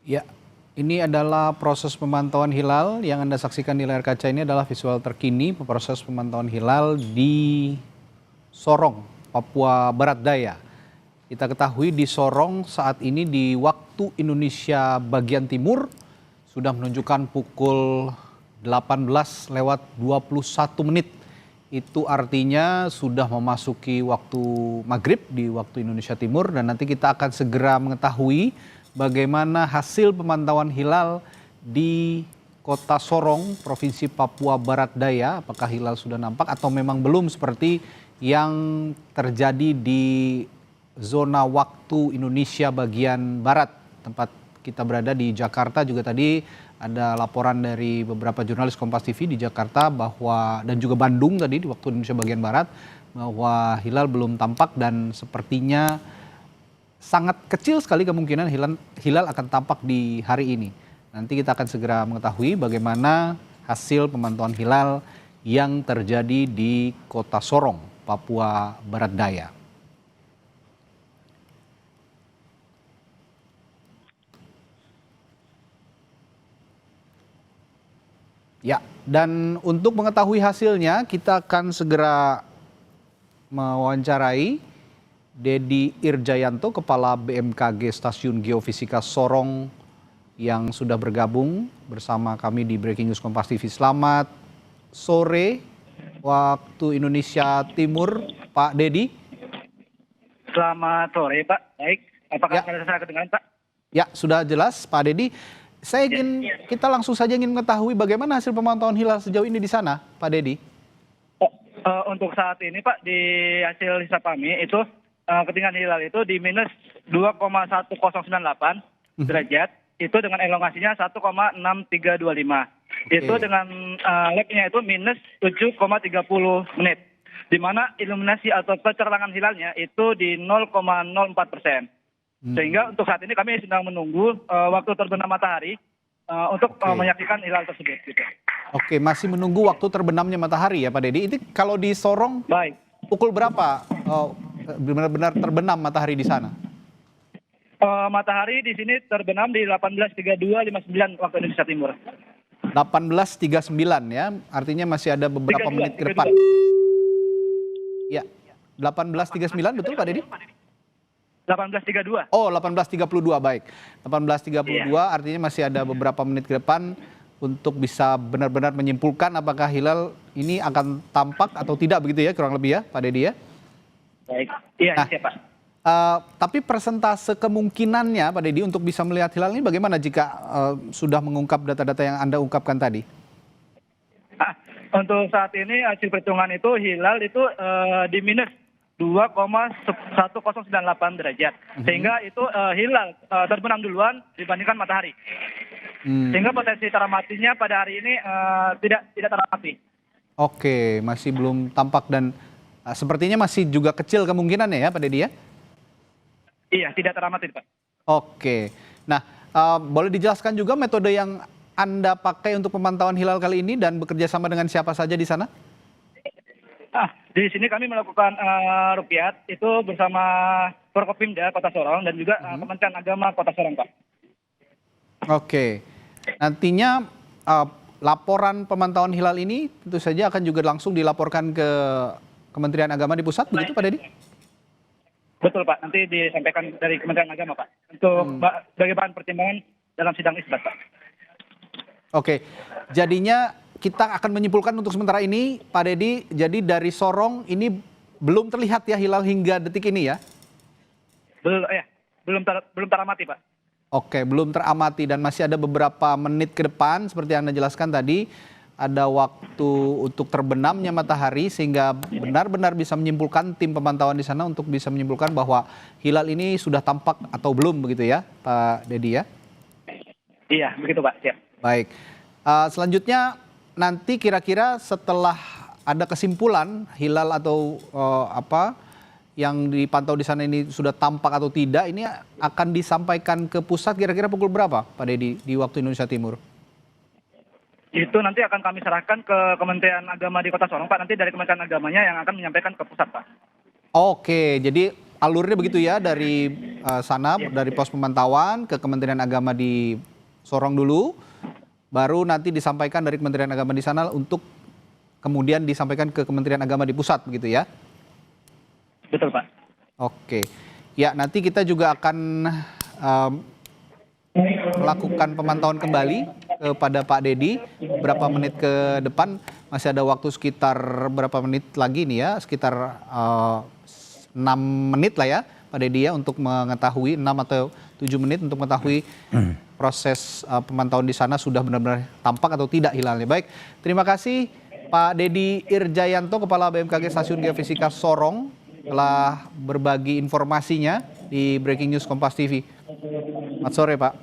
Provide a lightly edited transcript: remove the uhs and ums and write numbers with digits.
Ya, ini adalah proses pemantauan hilal yang Anda saksikan di layar kaca ini adalah visual terkini proses pemantauan hilal di Sorong, Papua Barat Daya. Kita ketahui di Sorong saat ini di waktu Indonesia bagian timur sudah menunjukkan pukul 18 lewat 21 menit. Itu artinya sudah memasuki waktu maghrib di waktu Indonesia Timur dan nanti kita akan segera mengetahui bagaimana hasil pemantauan hilal di Kota Sorong, Provinsi Papua Barat Daya. Apakah hilal sudah nampak atau memang belum seperti yang terjadi di zona waktu Indonesia bagian Barat, tempat kita berada di Jakarta. Juga tadi ada laporan dari beberapa jurnalis Kompas TV di Jakarta bahwa dan juga Bandung tadi di waktu Indonesia bagian Barat bahwa hilal belum tampak dan sepertinya sangat kecil sekali kemungkinan hilal akan tampak di hari ini. Nanti kita akan segera mengetahui bagaimana hasil pemantauan hilal yang terjadi di Kota Sorong, Papua Barat Daya. Ya, dan untuk mengetahui hasilnya kita akan segera mewawancarai Dedi Irjayanto, Kepala BMKG Stasiun Geofisika Sorong yang sudah bergabung bersama kami di Breaking News Kompas TV. Selamat sore waktu Indonesia Timur, Pak Dedi. Selamat sore, Pak. Baik, apakah saya kedengaran, Pak? Ya, sudah jelas, Pak Dedi. Kita langsung saja ingin mengetahui bagaimana hasil pemantauan hilal sejauh ini di sana, Pak Dedi. Untuk saat ini, Pak, di hasil hisap kami itu ketinggian hilal itu di minus 2,1098 derajat, itu dengan elongasinya 1,6325. Itu dengan labnya itu minus 7,30 menit. Di mana iluminasi atau kecerangan hilalnya itu di 0,04%. Sehingga untuk saat ini kami sedang menunggu waktu terbenam matahari untuk menyaksikan hilal tersebut. Gitu. Oke, masih menunggu waktu terbenamnya matahari ya Pak Dedi. Ini kalau di Sorong, baik. Pukul berapa benar-benar terbenam matahari di sana? Matahari di sini terbenam di 18.32.59 waktu Indonesia Timur. 18.39 ya, artinya masih ada beberapa menit ke depan. Ya, 18.39 betul Pak Dedi? 18.32. Oh, 18.32, baik. 18.32 artinya masih ada beberapa menit ke depan untuk bisa benar-benar menyimpulkan apakah hilal ini akan tampak atau tidak begitu ya, kurang lebih ya Pak Dedi ya? Baik, iya Pak. Tapi persentase kemungkinannya Pak Dedi untuk bisa melihat hilal ini bagaimana jika sudah mengungkap data-data yang Anda ungkapkan tadi? Untuk saat ini hasil perhitungan itu hilal itu di minus 2,1098 derajat. Sehingga itu hilal terbenam duluan dibandingkan matahari. Sehingga potensi teramatinya pada hari ini tidak teramati. Oke, masih belum tampak dan sepertinya masih juga kecil kemungkinannya ya Pak Dedi ya? Iya, tidak teramati Pak. Oke, nah boleh dijelaskan juga metode yang Anda pakai untuk pemantauan hilal kali ini dan bekerja sama dengan siapa saja di sana? Di sini kami melakukan ruqyat itu bersama Forkopimda Kota Sorong dan juga Kementerian Agama Kota Sorong, Pak. Oke, nantinya laporan pemantauan hilal ini tentu saja akan juga langsung dilaporkan ke Kementerian Agama di pusat, begitu Pak Dedi? Betul Pak, nanti disampaikan dari Kementerian Agama Pak untuk sebagai bahan pertimbangan dalam sidang isbat Pak. Oke, jadinya kita akan menyimpulkan untuk sementara ini Pak Dedi, jadi dari Sorong ini belum terlihat ya hilal hingga detik ini ya? Belum teramati Pak. Oke, belum teramati dan masih ada beberapa menit ke depan seperti yang Anda jelaskan tadi, ada waktu untuk terbenamnya matahari sehingga benar-benar bisa menyimpulkan tim pemantauan di sana untuk bisa menyimpulkan bahwa hilal ini sudah tampak atau belum begitu ya Pak Dedi ya? Iya, begitu Pak. Siap. Baik, selanjutnya nanti kira-kira setelah ada kesimpulan hilal atau yang dipantau di sana ini sudah tampak atau tidak, ini akan disampaikan ke pusat kira-kira pukul berapa Pak Dedi di waktu Indonesia Timur? Itu nanti akan kami serahkan ke Kementerian Agama di Kota Sorong Pak. Nanti dari Kementerian Agamanya yang akan menyampaikan ke pusat Pak. Oke, jadi alurnya begitu ya, dari sana, dari pos pemantauan ke Kementerian Agama di Sorong dulu, baru nanti disampaikan dari Kementerian Agama di sana untuk kemudian disampaikan ke Kementerian Agama di pusat begitu ya? Betul, Pak. Oke. Ya, nanti kita juga akan melakukan pemantauan kembali kepada Pak Dedi beberapa menit ke depan. Masih ada waktu sekitar berapa menit lagi nih ya, sekitar 6 menit lah ya Pak Dedi ya, untuk mengetahui 6 atau 7 menit untuk mengetahui proses pemantauan di sana sudah benar-benar tampak atau tidak hilalnya. Baik, terima kasih Pak Dedi Irjayanto, Kepala BMKG Stasiun Geofisika Sorong, telah berbagi informasinya di Breaking News Kompas TV. Selamat sore Pak.